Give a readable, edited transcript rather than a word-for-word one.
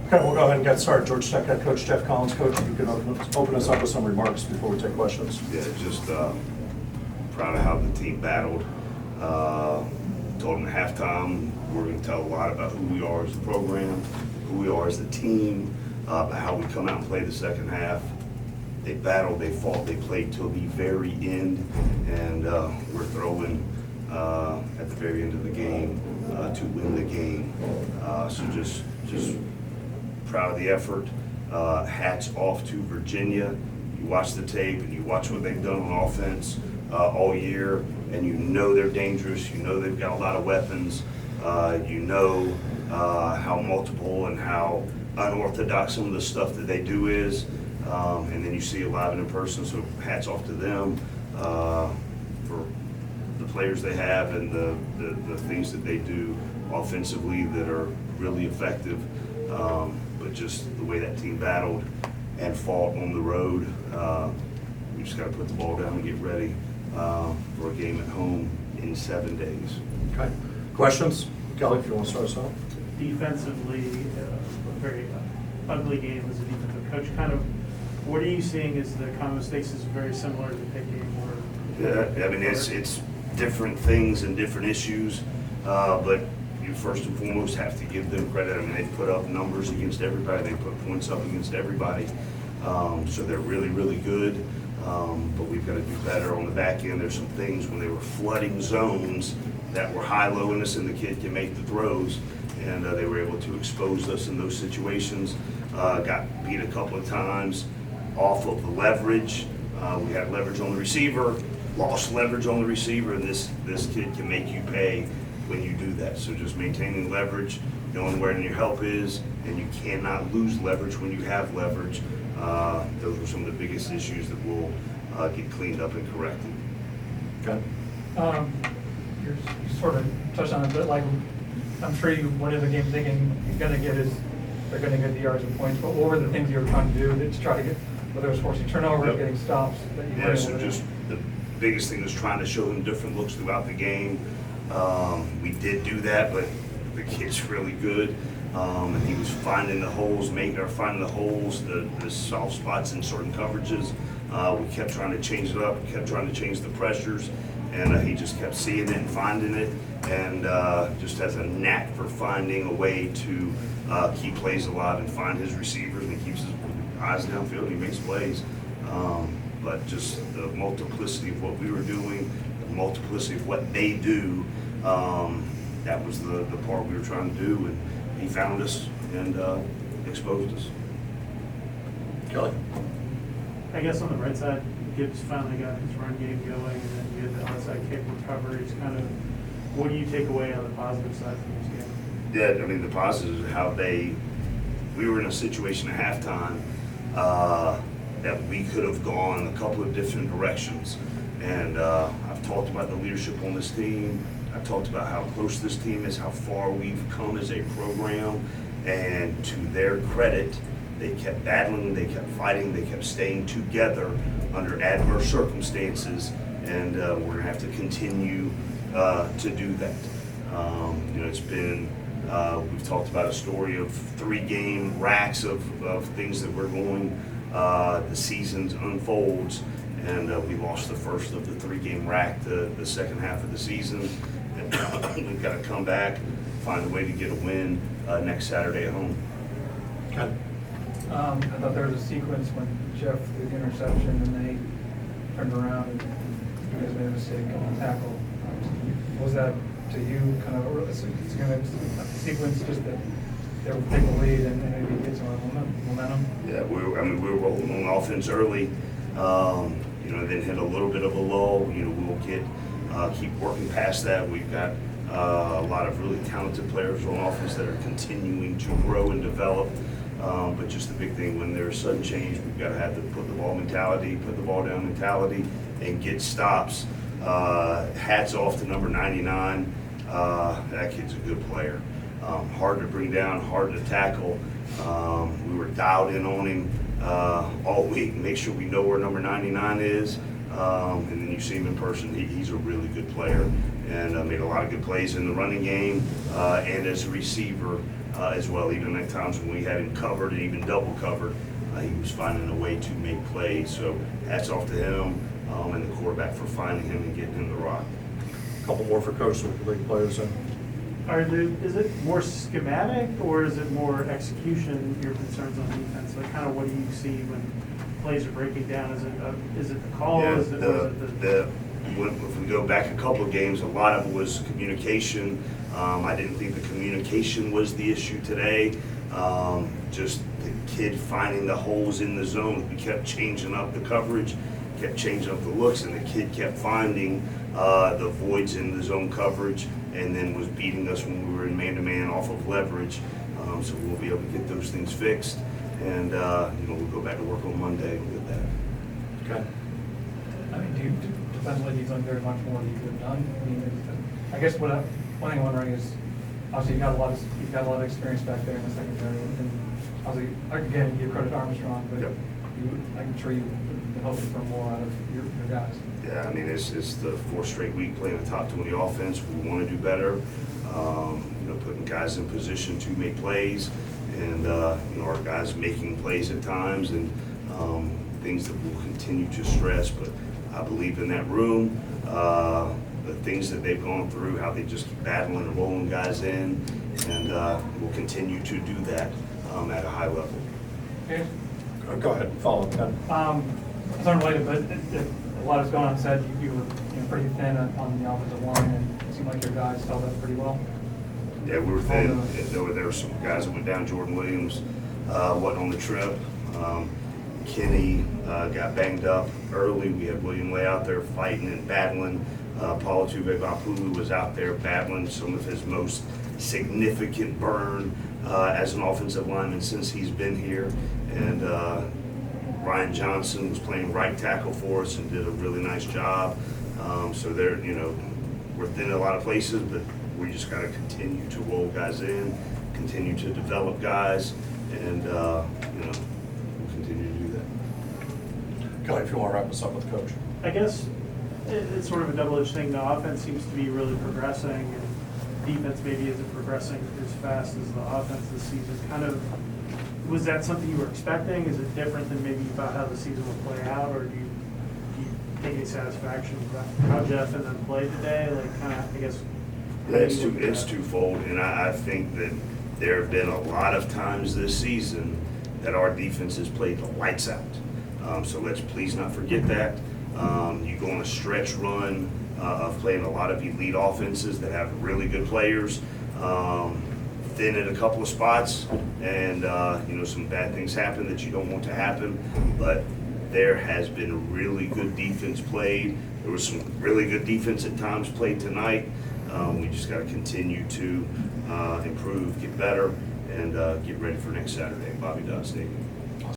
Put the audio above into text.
Okay, we'll go ahead and get started. Georgia Tech Head Coach Jeff Collins. Coach, you can open us up with some remarks before we take questions. Yeah, just proud of how the team battled. Told them at halftime we're going to tell a lot about who we are as a program, who we are as a team, about how we come out and play the second half. They battled, they fought, they played till the very end, and we're throwing at the very end of the game to win the game. So just proud of the effort. Hats off to Virginia. You watch the tape and you watch what they've done on offense all year, and you know they're dangerous. You know they've got a lot of weapons. You know how multiple and how unorthodox some of the stuff that they do is. And then you see it live and in person, so hats off to them for the players they have and the things that they do offensively that are really effective. But just the way that team battled and fought on the road, we just got to put the ball down and get ready for a game at home in 7 days. Okay. Questions? Kelly, if you want to start us off. Defensively, a very ugly game as a defensive coach. Kind of, what are you seeing as the common mistakes is very similar to the Pitt game? Yeah, I mean, it's different things and different issues, but you first and foremost have to give them credit. I mean, they've put up numbers against everybody. They put points up against everybody. So they're really, really good. But we've got to do better on the back end. There's some things when they were flooding zones that were high-low in us and the kid can make the throws. And they were able to expose us in those situations. Got beat a couple of times off of the leverage. We had leverage on the receiver, lost leverage on the receiver, and this kid can make you pay when you do that. So just maintaining leverage, knowing where your help is, and you cannot lose leverage when you have leverage. Those were some of the biggest issues that will get cleaned up and corrected. Okay. You sort of touched on it, but like, I'm sure you went into the game thinking they're going to get the yards and points, but what were the things you were trying to do to try to get, whether it was forcing turnovers, getting stops? That you Yeah, so just the biggest thing was trying to show them different looks throughout the game. We did do that, but the kid's really good. And he was finding the holes, the soft spots in certain coverages. We kept trying to change it up, kept trying to change the pressures, and he just kept seeing it and finding it, and just has a knack for finding a way to keep plays alive and find his receivers, and he keeps his eyes downfield and he makes plays. But just the multiplicity of what we were doing, the multiplicity of what they do, that was the part we were trying to do, and he found us and exposed us. Kelly? I guess on the right side, Gibbs finally got his run game going, and then you had the onside kick recoveries. Kind of, what do you take away on the positive side from this game? Yeah, I mean, the positive is how we were in a situation at halftime that we could have gone a couple of different directions. And I've talked about the leadership on this team. I've talked about how close this team is, how far we've come as a program. And to their credit, they kept battling, they kept fighting, they kept staying together under adverse circumstances. And we're going to have to continue to do that. It's been, we've talked about a story of 3-game racks of things that we're going, the seasons unfolds, and we lost the first of the 3-game rack the second half of the season. And we've got to come back, find a way to get a win next Saturday at home. Okay. I thought there was a sequence when Jeff threw the interception and they turned around and you guys made a mistake on the tackle. Was that to you kind of a sequence just that they would take the lead and maybe get some momentum? Yeah, we were rolling on offense early, then hit a little bit of a lull. We'll keep working past that. We've got a lot of really talented players on offense that are continuing to grow and develop. But just the big thing, when there's sudden change, we've got to have the put the ball mentality, put the ball down mentality, and get stops. Hats off to number 99. That kid's a good player. Hard to bring down, hard to tackle. We were dialed in on him all week, make sure we know where number 99 is. And then you see him in person, he's a really good player, and made a lot of good plays in the running game and as a receiver. as well. Even at times when we had him covered and even double covered, he was finding a way to make plays. So hats off to him and the quarterback for finding him and getting him the rock. A couple more for Coach so we can bring players in. Is it more schematic or is it more execution, your concerns on defense? Like kind of what do you see when plays are breaking down? Is it the call? Yeah, Is it, or is it the if we go back a couple of games, a lot of it was communication. I didn't think the communication was the issue today. Just the kid finding the holes in the zone. We kept changing up the coverage, kept changing up the looks, and the kid kept finding the voids in the zone coverage, and then was beating us when we were in man-to-man off of leverage. So we'll be able to get those things fixed, and we'll go back to work on Monday with that. Okay. I mean, defensively, he's done very much more than you could have done. I mean, I guess one thing I'm wondering is, obviously, you've got a lot of experience back there in the secondary, and obviously, again, you give credit to Armstrong, but Yep. I'm sure you've been hoping for more out of your guys. Yeah, I mean, it's the fourth straight week playing the top 20 offense. We want to do better. Putting guys in position to make plays, and our guys making plays at times, and things that we'll continue to stress. But I believe in that room, the things that they've gone through, how they just keep battling and rolling guys in, and we'll continue to do that at a high level. Okay. Go ahead, follow up, Ken. It's unrelated, but a lot has gone unsaid. You were pretty thin on the offensive line, and it seemed like your guys held up pretty well. Yeah, we were thin. There were some guys that went down. Jordan Williams wasn't on the trip. Kenny got banged up early. We had William Way out there fighting and battling. Paul Tuvevapulu was out there battling some of his most significant burn as an offensive lineman since he's been here. And Ryan Johnson was playing right tackle for us and did a really nice job. So we're thin in a lot of places, but we just got to continue to roll guys in, continue to develop guys, and we'll continue to do that. Kelly, if you want to wrap us up with Coach. I guess it's sort of a double-edged thing. The offense seems to be really progressing, and defense maybe isn't progressing as fast as the offense this season. Kind of, was that something you were expecting? Is it different than maybe about how the season will play out, or do you take any satisfaction with how Jeff and them played today? Like, kind of, I guess. Yeah, it's twofold, and I think that there have been a lot of times this season that our defense has played the lights out. So let's please not forget that. You go on a stretch run of playing a lot of elite offenses that have really good players, thin in a couple of spots, and some bad things happen that you don't want to happen. But there has been really good defense played. There was some really good defense at times played tonight. We just got to continue to improve, get better, and get ready for next Saturday at Bobby Dodd Stadium.